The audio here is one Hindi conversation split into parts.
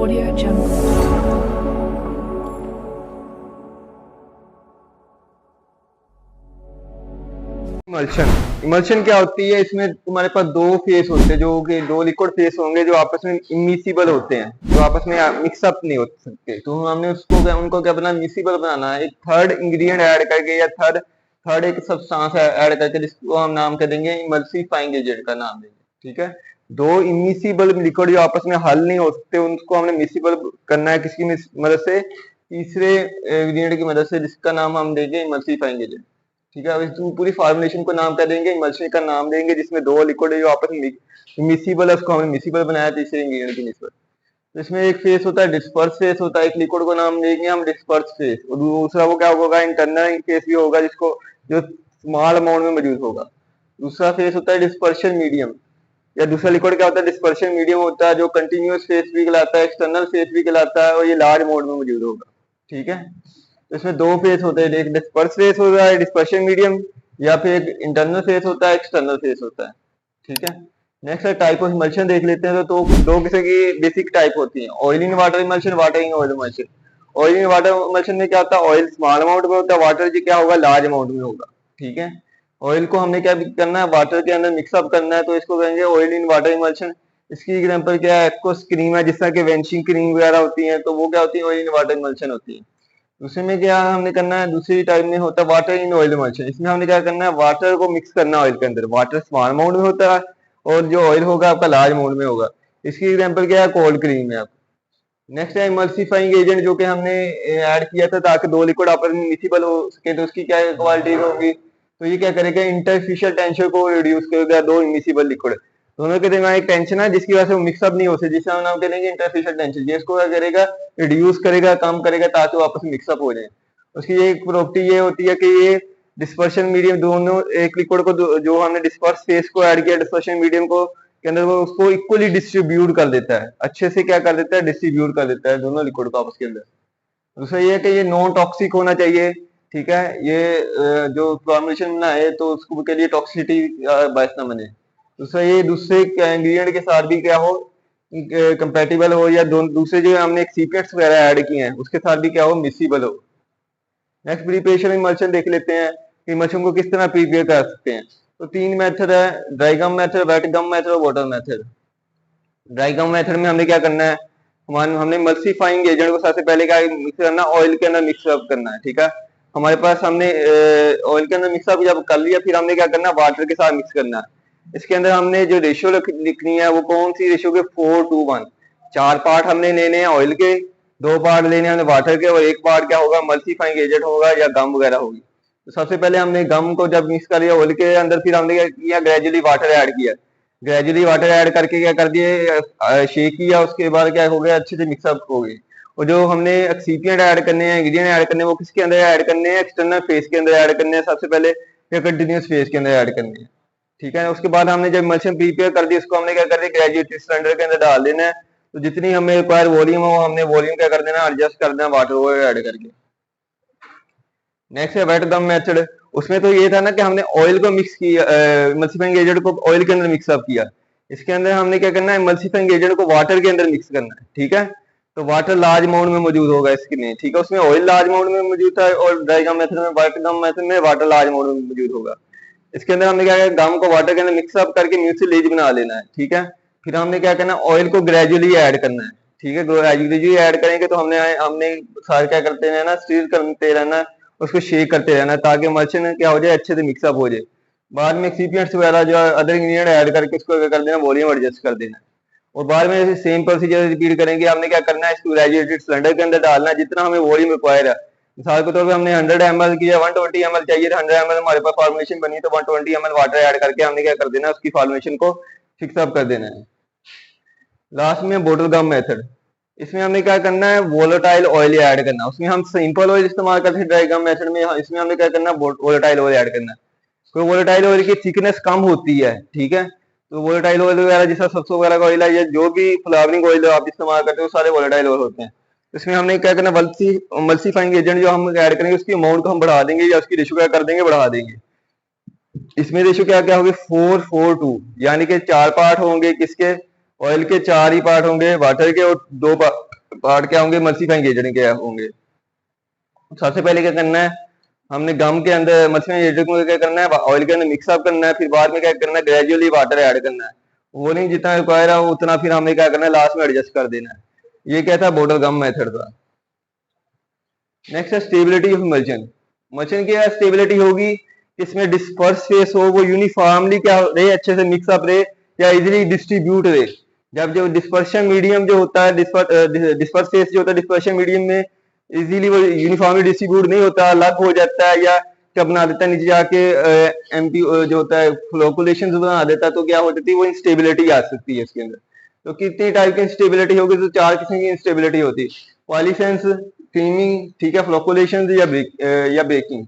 Audio Jungle. इमल्शन इमल्शन क्या होती है? इसमें तुम्हारे पास दो फेस होते हैं, जो कि दो लिक्विड फेस होंगे जो आपस में इमिसिबल होते हैं, जो आपस में मिक्सअप नहीं हो सकते। तो हमने उनको क्या बनाना, मिसिबल बनाना है, एक थर्ड इंग्रेडिएंट ऐड करके या थर्ड थर्ड एक सब्सटेंस ऐड करके, जिसको हम नाम कह देंगे इमल्सिफाइंग एजेंट का नाम देंगे। ठीक है, दो इमिसिबल लिक्विड जो आपस में हल नहीं हो सकते, उनको हमने मिसिबल करना है किसकी मदद से? तीसरे इंग्रेडिएंट की मदद से, जिसका नाम हम देंगे इमल्सिफाइंग एजेंट। ठीक है, अब इस पूरी फॉर्मुलेशन को नाम क्या देंगे? इमल्शन का नाम देंगे, जिसमें दो लिक्विड है जो आपस में मिसिबल है, उसको हमने मिसिबल बनाया तीसरे इंग्रेडिएंट की निस्बत। तो इसमें एक फेस होता है डिस्पर्स फेस होता है, एक लिक्विड को नाम देंगे हम डिस्पर्स फेस, और दूसरा वो क्या होगा? इंटरनल फेस भी होगा, जिसको जो स्मॉल अमाउंट में मौजूद होगा। दूसरा फेस होता है डिस्पर्शन मीडियम, या दूसरा लिक्विड क्या होता है? डिस्पर्शन मीडियम होता है, जो कंटिन्यूअस फेस भी कहलाता है, एक्सटर्नल फेस भी कहलाता है, और ये लार्ज अमाउंट में मौजूद होगा। ठीक है, तो इसमें दो फेस होते हैं, एक डिस्पर्स फेस होता है डिस्पर्शन मीडियम, या फिर एक इंटरनल फेस होता है, एक्सटर्नल फेस होता है। ठीक है, नेक्स्ट टाइप ऑफ इमल्शन देख लेते हैं। तो दो किस्म की बेसिक टाइप होती हैं, oil in water emulsion, water in oil emulsion. Oil in water emulsion में क्या होता है? ऑयल स्मॉल अमाउंट में होता है, वाटर जी क्या होगा? लार्ज अमाउंट में होगा। ठीक है, ऑयल को हमने क्या करना है? वाटर के अंदर मिक्सअप करना है, तो इसको कहेंगे ऑयल इन वाटर इमल्शन। इसकी एग्जांपल क्या है? एक्वस क्रीम है, जिस तरह के वेंशिंग क्रीम वगैरह होती है, तो वो क्या होती है? ऑयल इन वाटर इमल्शन होती है। दूसरे में क्या हमने करना है? दूसरी टाइप में होता है वाटर इन ऑयल इमल्शन। इसमें हमने क्या करना है? वाटर को मिक्स करना है ऑयल के अंदर। वाटर स्मॉल अमाउंट में होता है, और जो ऑयल होगा आपका लार्ज अमाउंट में होगा। इसकी एग्जांपल क्या है? कोल्ड क्रीम है। नेक्स्ट है इमल्सिफाइंग एजेंट, जो कि हमने ऐड किया था ताकि दो लिक्विड आपस में मिक्सिबल हो सके। तो उसकी क्या क्वालिटी होगी? तो ये क्या करेगा? इंटरफिशियल टेंशन को रिड्यूस करेगा, दो इमिसिबल लिक्विड दोनों के दिमाग एक टेंशन है जिसकी वजह से वो मिक्सअप नहीं हो सकते, जिसे हम नाम करेंगे इंटरफिशियल टेंशन। ये इसको क्या करेगा? रिड्यूस करेगा, कम करेगा, ताकि वो आपस में मिक्सअप हो जाए। उसकी एक प्रॉपर्टी ये होती है कि ये डिस्पर्शन मीडियम, दोनों एक लिक्विड को जो हमने डिस्पर्स फेस को ऐड किया डिस्पर्शन मीडियम को के अंदर, वो उसको इक्वली डिस्ट्रीब्यूट कर देता है, अच्छे से क्या कर देता है? डिस्ट्रीब्यूट कर देता है दोनों लिक्विड को आपस के अंदर। दूसरा ये है कि ये नॉन टॉक्सिक होना चाहिए। ठीक है, ये जो फॉर्मुलेशन बना है तो उसको के लिए टॉक्सिसिटी बायस ना बने। दूसरा ये दूसरे इंग्रेडिएंट के साथ भी क्या हो? कंपेटिबल हो, या दूसरे जो हमने एक्सिपिएंट्स वगैरह ऐड किए हैं उसके साथ भी क्या हो? मिसिबल हो। नेक्स्ट प्रिपरेशन इमल्शन देख लेते हैं कि इमल्शन को किस तरह प्रिपेयर कर सकते हैं। तो तीन मेथड है, dry gum method, wet gum method और water method. Dry gum method में हमने क्या करना है? हमने मल्सीफाइंग एजेंट को सबसे पहले क्या मिक्स करना? ऑयल के अंदर मिक्सअप करना है। ठीक है, हमारे पास हमने ऑयल के अंदर मिक्सअप जब कर लिया, फिर हमने क्या करना है? वाटर के साथ मिक्स करना है। इसके अंदर हमने जो रेशियो लिखनी है वो कौन सी रेशियो के? 4:1। चार पार्ट हमने लेने हैं ऑयल के, दो पार्ट लेने हैं हमने वाटर के, और एक पार्ट क्या होगा? मल्सीफाइंग एजेंट होगा या गम वगैरह होगी। तो सबसे पहले हमने गम को जब मिक्स कर लिया ऑयल के अंदर, फिर हमने क्या किया? ग्रेजुअली वाटर ऐड किया। ग्रेजुअली वाटर ऐड करके क्या कर दिए? शेक किया, उसके बाद क्या हो गया? अच्छे से मिक्सअप हो गई। और जो हमने एक्सीपिएंट ऐड करने हैं, इंग्रेडिएंट ऐड करने हैं, वो किसके अंदर ऐड करने हैं? एक्सटर्नल फेस के अंदर ऐड करने हैं सबसे पहले, या कंटिन्यूस फेस के अंदर ऐड करने हैं। ठीक है, उसके बाद हमने जब इमल्शन प्रिपेयर कर दी, उसको हमने क्या कर दिया? ग्रेजुएट सिलेंडर के अंदर डाल देना है। तो जितनी हमें रिक्वायर वॉल्यूम हो, हमने वॉल्यूम क्या कर देना? एडजस्ट कर देना वाटर को ऐड करके। नेक्स्ट है वेट गम मेथड। उसमें तो ये था ना कि हमने ऑयल को मिक्स किया, इमल्सिफाइंग एजेंट को ऑयल के अंदर मिक्सअप किया। इसके अंदर हमने क्या करना है? इमल्सिफाइंग एजेंट को वाटर के अंदर मिक्स करना है। ठीक है, तो वाटर लार्ज अमाउंट में मौजूद होगा इसके लिए। ठीक है, उसमें ऑयल लार्ज अमाउंट में मौजूद था, और ड्राई गम मेथड में, वेट गम मेथड में वाटर लार्ज अमाउंट में मौजूद होगा। इसके अंदर हमने क्या किया? गम को वाटर के अंदर मिक्सअप करके म्यूसिलेज बना लेना है। ठीक है, फिर हमने क्या करना है? ऑयल को ग्रेजुअली ऐड करना है। ठीक है, ग्रेजुअली ऐड करेंगे तो हमने हमने सारे क्या करते रहना? स्टीर करते रहना, उसको शेक करते रहना, ताकि इमल्शन क्या हो जाए? अच्छे से मिक्सअप हो जाए। बाद में एक्सिपिएंट्स वगैरह जो अदर इंग्रेडिएंट ऐड करके उसको क्या कर देना? वॉल्यूम एडजस्ट कर देना। और बाद में सेम प्रोसीजर रिपीट करेंगे। हमने क्या करना है? इसको ग्रेजुएटेड सिलेंडर के अंदर डालना है, जितना हमें वॉल्यूम रिक्वायर है। मिसाल के तौर पे हमने 100 ml किया, 120 ml चाहिए, 100 ml हमारे पास फॉर्मुलेशन बनी, तो 120 ml वाटर ऐड करके हमने क्या कर देना? उसकी फॉर्मुलेशन को फिक्सअप कर देना है। लास्ट में बोटल गम मेथड। इसमें हमने क्या करना है? वोलेटाइल ऑयल ऐड करना। उसमें हम सिंपल ऑयल इस्तेमाल करते हैं ड्राई गम मेथड में, इसमें हमने क्या करना है? वोलेटाइल ऑयल ऐड करना है। तो वोलेटाइल ऑयल की थिकनेस कम होती है। ठीक है, तो वोलेटाइल ऑयल वगैरह जैसा सरसों वगैरह का ऑयल है, या जो भी फ्लावरिंग ऑयल आप इस्तेमाल करते हो, सारे वोलेटाइल ऑयल होते हैं। इसमें हमने क्या करना? मल्सीफाइंग एजेंट जो हम ऐड करेंगे, उसकी अमाउंट को हम बढ़ा देंगे, या उसकी रेशो क्या कर देंगे? बढ़ा देंगे। इसमें रेशो क्या क्या होगी? 4:4:2, यानी कि चार पार्ट होंगे किसके? ऑयल के, चार ही पार्ट होंगे वाटर के, और पार्ट क्या होंगे, मल्सीफाइंग एजेंट क्या होंगे। सबसे पहले क्या करना है, हमने गम के अंदर मल्सीफाइंग एजेंट को क्या करना है, ऑयल के अंदर मिक्सअप करना है, फिर बाद में क्या करना है, ग्रेजुअली वाटर ऐड करना है। वो नहीं जितना रिक्वायर है उतना फिर हमें क्या करना है, लास्ट में एडजस्ट कर देना है। ये क्या था, बॉटल गम मेथड था। नेक्स्ट है स्टेबिलिटी ऑफ मल्चन। मल्चन की स्टेबिलिटी होगी, इसमें डिस्पर्स फेस हो, वो यूनिफॉर्मली क्या रहे, अच्छे से मिक्सअप रहे या इजीली डिस्ट्रीब्यूट रहे। जब जो डिस्पर्शन मीडियम जो होता है, डिस्पर्स फेस जो होता है डिस्पर्शन मीडियम में इजीली वो यूनिफॉर्मली डिस्ट्रीब्यूट नहीं होता, अलग हो जाता है या क्या बना देता है, नीचे जाके एमपी जो होता है फ्लोकुलेशन बना देता है, तो क्या हो जाती है, वो इंस्टेबिलिटी आ सकती है इसके अंदर। तो कितनी टाइप की इंस्टेबिलिटी होगी, तो 4 किस्म की इंस्टेबिलिटी होती है। पॉलीसेंस, क्रीमिंग, ठीक है, फ्लोकुलेशन या बेकिंग।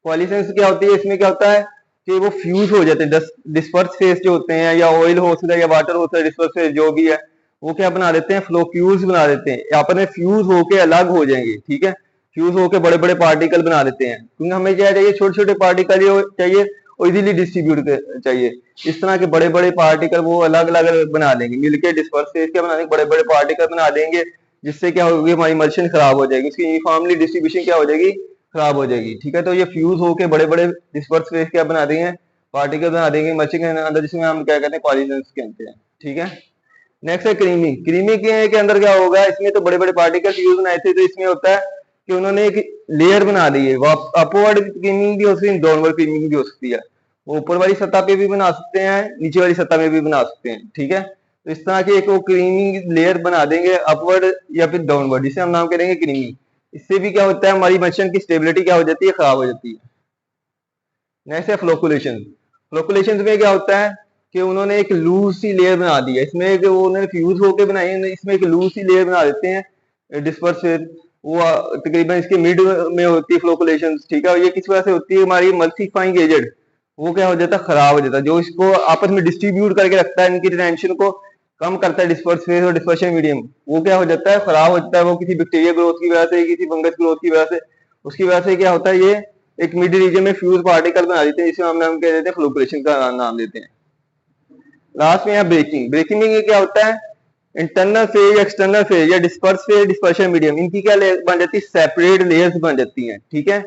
पॉलीसेंस क्या होती है, इसमें क्या होता है कि वो फ्यूज हो जाते हैं, डिस्पर्स फेस जो होते हैं, या ऑयल हो सकता है या वाटर हो सकता है, डिस्पर्स फेस जो भी है, वो क्या बना देते हैं, फ्लोक्यूल्स बना देते हैं, यहाँ पर फ्यूज होके अलग हो जाएंगे, ठीक है, फ्यूज होके बड़े बड़े पार्टिकल बना देते हैं। क्योंकि हमें क्या चाहिए, छोटे छोटे पार्टिकल चाहिए और इजीली डिस्ट्रीब्यूट चाहिए। इस तरह के बड़े बड़े पार्टिकल वो अलग अलग बना देंगे, मिलकर डिस्पर्स फेस क्या बना देंगे, बड़े बड़े पार्टिकल बना देंगे, जिससे क्या होगी, हमारी इमल्शन खराब हो जाएगी, उसकी यूनिफॉर्मली डिस्ट्रीब्यूशन क्या हो जाएगी, खराब हो जाएगी, ठीक है। तो ये फ्यूज होके बड़े बड़े डिस्पर्स फेस क्या बना देंगे, पार्टिकल बना देंगे इमल्शन के अंदर, जिसमें हम क्या कहते हैं, पॉलीसेंस कहते हैं, ठीक है। नेक्स्ट है क्रीमी। क्रीमी के अंदर क्या होगा, इसमें तो बड़े बड़े पार्टिकल फ्यूज बनाए थे, तो इसमें होता है कि उन्होंने एक लेयर बना दी है। वो अपवर्ड क्रीमिंग भी हो सकती है, डाउनवर्ड क्रीमिंग भी हो सकती है। वो ऊपर वाली सतह पे भी बना सकते हैं, नीचे वाली सतह में भी बना सकते हैं, ठीक है। तो इस तरह की एक वो क्रीमिंग लेयर बना देंगे, अपवर्ड या फिर डाउनवर्ड, जिसे हम नाम करेंगे क्रीमी। इससे भी क्या होता है, हमारी मशीन की स्टेबिलिटी क्या हो जाती है, खराब हो जाती है। नेक्स्ट है फ्लोकुलेशन। फ्लोकुलेशन में क्या होता है कि उन्होंने एक लूज सी लेयर बना दी है, इसमें एक वो उन्होंने फ्यूज होके बनाई है, इसमें एक लूज सी लेयर बना देते हैं डिस्पर्स फेस। वो तकरीबन इसके मिड में होती है फ्लोकुलेशन, ठीक है। ये किस वजह से होती है, हमारी मल्सीफाइंग एजेंट वो क्या हो जाता है, खराब हो जाता है, जो इसको आपस में डिस्ट्रीब्यूट करके रखता है, इनकी टेंशन को कम करता है, डिस्पर्स फेस और डिस्पर्शन मीडियम, वो क्या हो जाता है, खराब हो जाता है। वो किसी बैक्टीरिया ग्रोथ की वजह से, किसी फंगस ग्रोथ की वजह से, उसकी वजह से क्या होता है, ये एक मिड रीजन में फ्यूज पार्टिकल बना देते हैं, जिसे हम नाम कह देते हैं, फ्लोकुलेशन का नाम देते हैं। लास्ट में है ब्रेकिंग। ब्रेकिंग में क्या होता है, इंटरनल फेज, एक्सटर्नल फेज या डिस्पर्स फेज, डिस्पर्शन मीडियम, इनकी क्या बन जाती है, सेपरेट लेयर्स बन जाती हैं, ठीक है।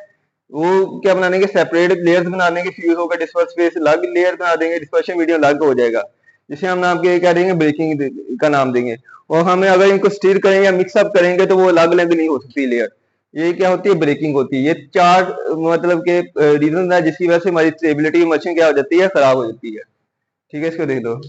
वो क्या बना देंगे, सेपरेट लेयर्स बना देंगे, फ्यूज होकर डिस्पर्स फेज अलग लेयर बना देंगे, डिस्पर्शन मीडियम अलग हो जाएगा, जिसे हम नाम क्या देंगे, ब्रेकिंग का नाम देंगे। और हमें अगर इनको स्टीर करेंगे या मिक्सअप करेंगे तो वो अलग अलग नहीं हो सकती लेयर। ये क्या होती है, ब्रेकिंग होती है। ये 4 मतलब के रीजन है जिसकी वजह से हमारी स्टेबिलिटी मशीन क्या हो जाती है, खराब हो जाती है, ठीक है। इसको देख दो।